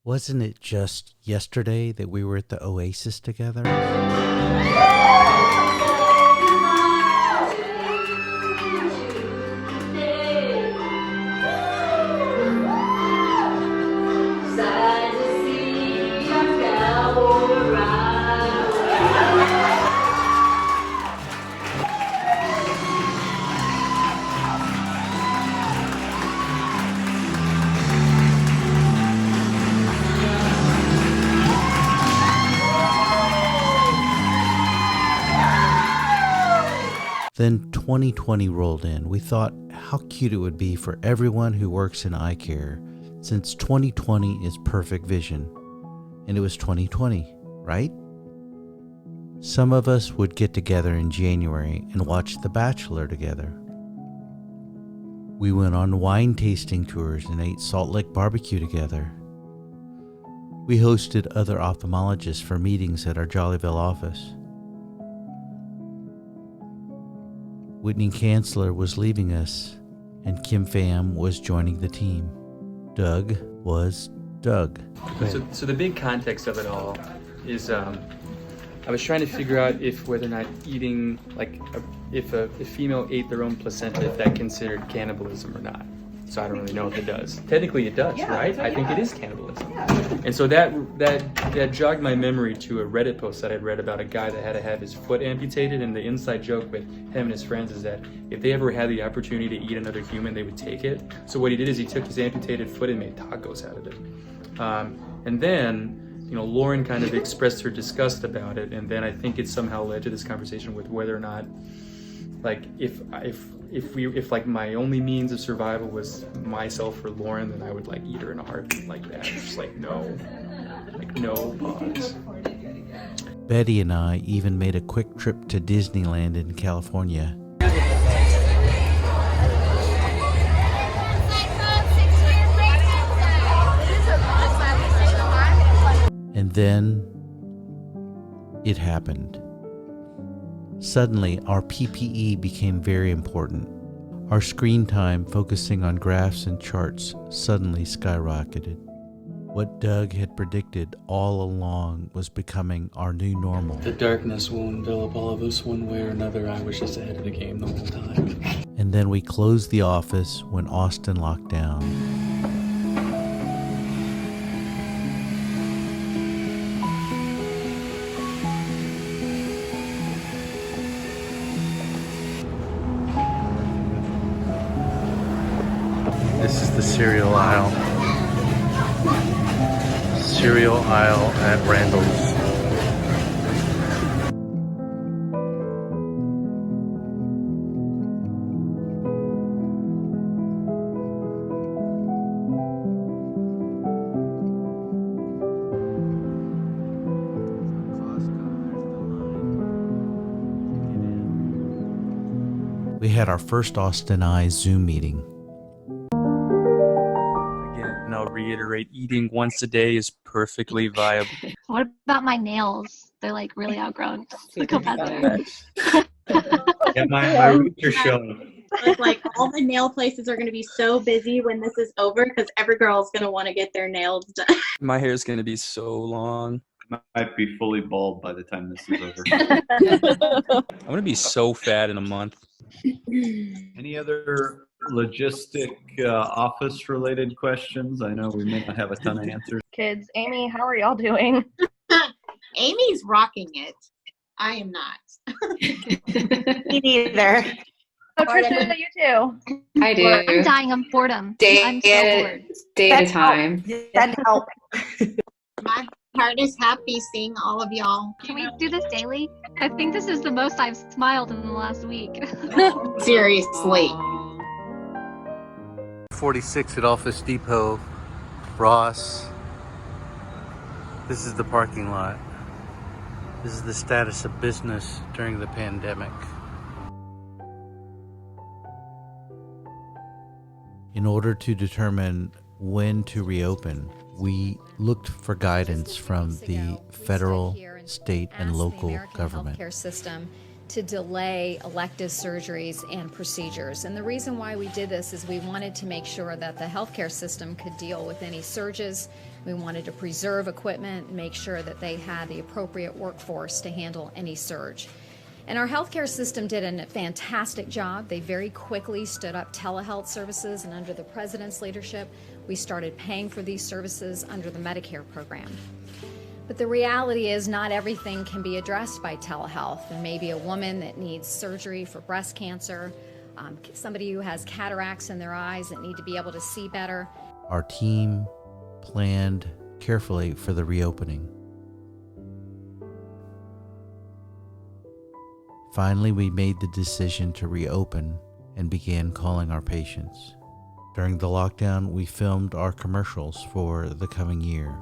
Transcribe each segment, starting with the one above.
Wasn't it just yesterday that we were at the Oasis together? Then 2020 rolled in. We thought how cute it would be for everyone who works in eye care, since 2020 is perfect vision. And it was 2020, right? Some of us would get together in January and watch The Bachelor together. We went on wine tasting tours and ate Salt Lick barbecue together. We hosted other ophthalmologists for meetings at our Jollyville office. Whitney Kanzler was leaving us, and Kim Pham was joining the team. Doug was Doug. So the big context of it all is I was trying to figure out if whether or not eating, if a female ate their own placenta, if that considered cannibalism or not. So I don't really know if it does. Technically it does, yeah, right? So, yeah. I think it is cannibalism. Yeah. And so that jogged my memory to a Reddit post that I'd read about a guy that had to have his foot amputated, and the inside joke with him and his friends is that if they ever had the opportunity to eat another human, they would take it. So what he did is he took his amputated foot and made tacos out of it. And then, Lauren kind of expressed her disgust about it, and then I think it somehow led to this conversation with whether or not, if my only means of survival was myself or Lauren, then I would eat her in a heartbeat like that. It's no pause. Betty and I even made a quick trip to Disneyland in California. And then it happened. Suddenly, our PPE became very important. Our screen time focusing on graphs and charts suddenly skyrocketed. What Doug had predicted all along was becoming our new normal. The darkness will envelop all of us one way or another. I was just ahead of the game the whole time. And then we closed the office when Austin locked down. This is the cereal aisle. Cereal aisle at Randall's. We had our first Austin Eyes Zoom meeting. And I'll reiterate, eating once a day is perfectly viable. What about my nails? They're really outgrown. Look how bad they are. Yeah, my roots are showing. All the nail places are going to be so busy when this is over because every girl's going to want to get their nails done. My hair is going to be so long. I might be fully bald by the time this is over. I'm going to be so fat in a month. Any other logistic office-related questions? I know we may not have a ton of answers. Kids, Amy, how are y'all doing? Amy's rocking it. I am not. Me neither. Oh, Trisha, you too. I do. I'm dying of boredom. I'm so bored. Day at a time. That help. My heart is happy seeing all of y'all. Can we do this daily? I think this is the most I've smiled in the last week. Seriously. 46 at Office Depot, Ross. This is the parking lot. This is the status of business during the pandemic. In order to determine when to reopen, we looked for guidance from the federal, state, and local government. Healthcare system to delay elective surgeries and procedures. And the reason why we did this is we wanted to make sure that the healthcare system could deal with any surges. We wanted to preserve equipment and make sure that they had the appropriate workforce to handle any surge. And our healthcare system did a fantastic job. They very quickly stood up telehealth services, and under the President's leadership, we started paying for these services under the Medicare program. But the reality is not everything can be addressed by telehealth. There may be a woman that needs surgery for breast cancer, somebody who has cataracts in their eyes that need to be able to see better. Our team planned carefully for the reopening. Finally, we made the decision to reopen and began calling our patients. During the lockdown, we filmed our commercials for the coming year.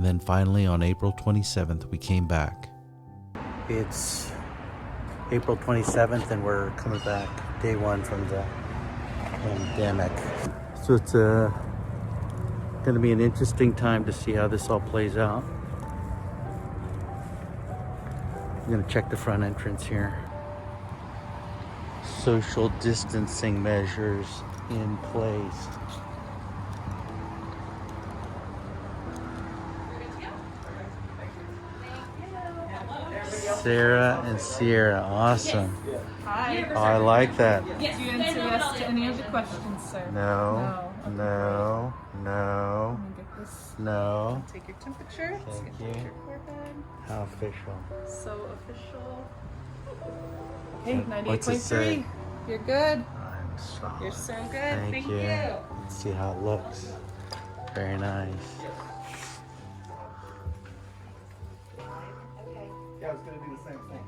And then finally on April 27th, we came back. It's April 27th and we're coming back day one from the pandemic. So it's going to be an interesting time to see how this all plays out. I'm going to check the front entrance here. Social distancing measures in place. Sarah and Sierra, awesome. Hi. Oh, I like that. Do you answer yes to any of the questions, sir? No. Okay. No. No. Let me get this. No. Take your temperature. Thank Get you. your forehead. How official. So official. Okay, What's it say? 98.3. You're good. I'm sorry. You're so good. Thank you. Let's see how it looks. Very nice. Yeah, I was going to do the same thing.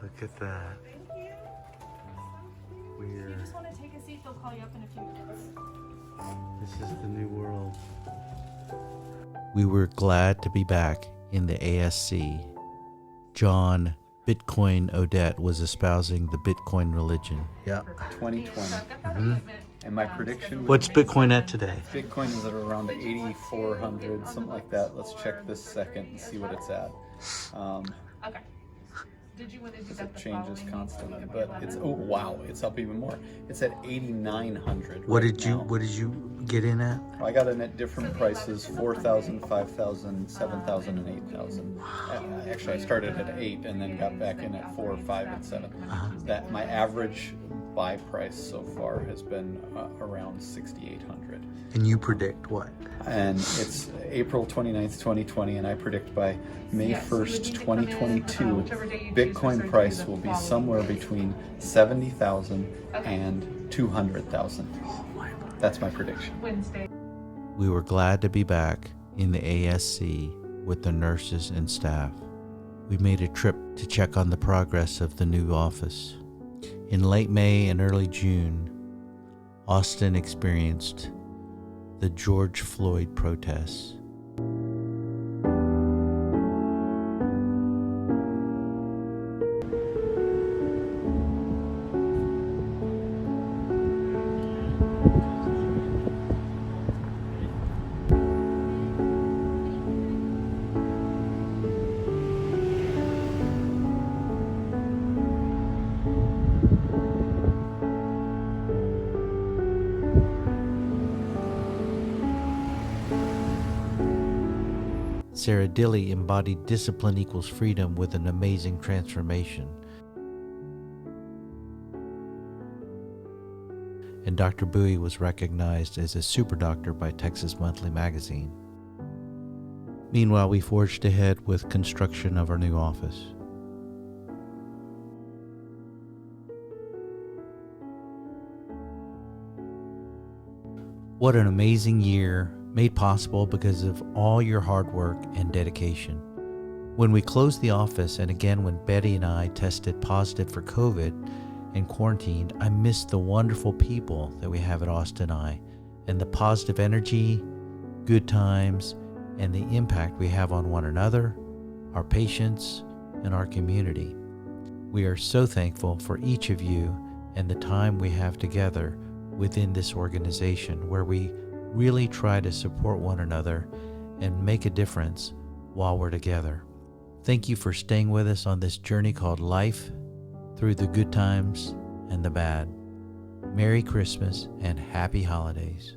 Look at that. Thank you. We're, You just want to take a seat, they'll call you up in a few minutes. this is the new world. We were glad to be back in the ASC. John Bitcoin Odette was espousing the Bitcoin religion. Yeah. 2020. And my prediction was What's Bitcoin at today? Bitcoin is at around 8,400, something like that. Let's check this second and see what it's at. Okay. Did you want to do It that the changes following constantly, week? but it's, oh wow, it's up even more. It's at 8,900. What right did you now. What did you get in at? I got in at different prices: 4,000, 5,000, 7,000, and 8,000. Actually, I started at 8 and then got back in at 4, 5, and 7. That my average buy price so far has been around 6,800. And you predict what? And it's April 29th, 2020, and I predict by May 1st, 2022, Bitcoin price will be somewhere between 70,000 and 200,000. That's my prediction. Wednesday. We were glad to be back in the ASC with the nurses and staff. We made a trip to check on the progress of the new office. In late May and early June, Austin experienced the George Floyd protests. Sarah Dilley embodied discipline equals freedom with an amazing transformation. and Dr. Bowie was recognized as a super doctor by Texas Monthly Magazine. Meanwhile, we forged ahead with construction of our new office. What an amazing year, made possible because of all your hard work and dedication. When we closed the office, and again when Betty and I tested positive for COVID and quarantined, I missed the wonderful people that we have at Austin Eye and the positive energy, good times, and the impact we have on one another, our patients, and our community. We are so thankful for each of you and the time we have together within this organization where we really try to support one another and make a difference while we're together. Thank you for staying with us on this journey called life, through the good times and the bad. Merry Christmas and happy holidays.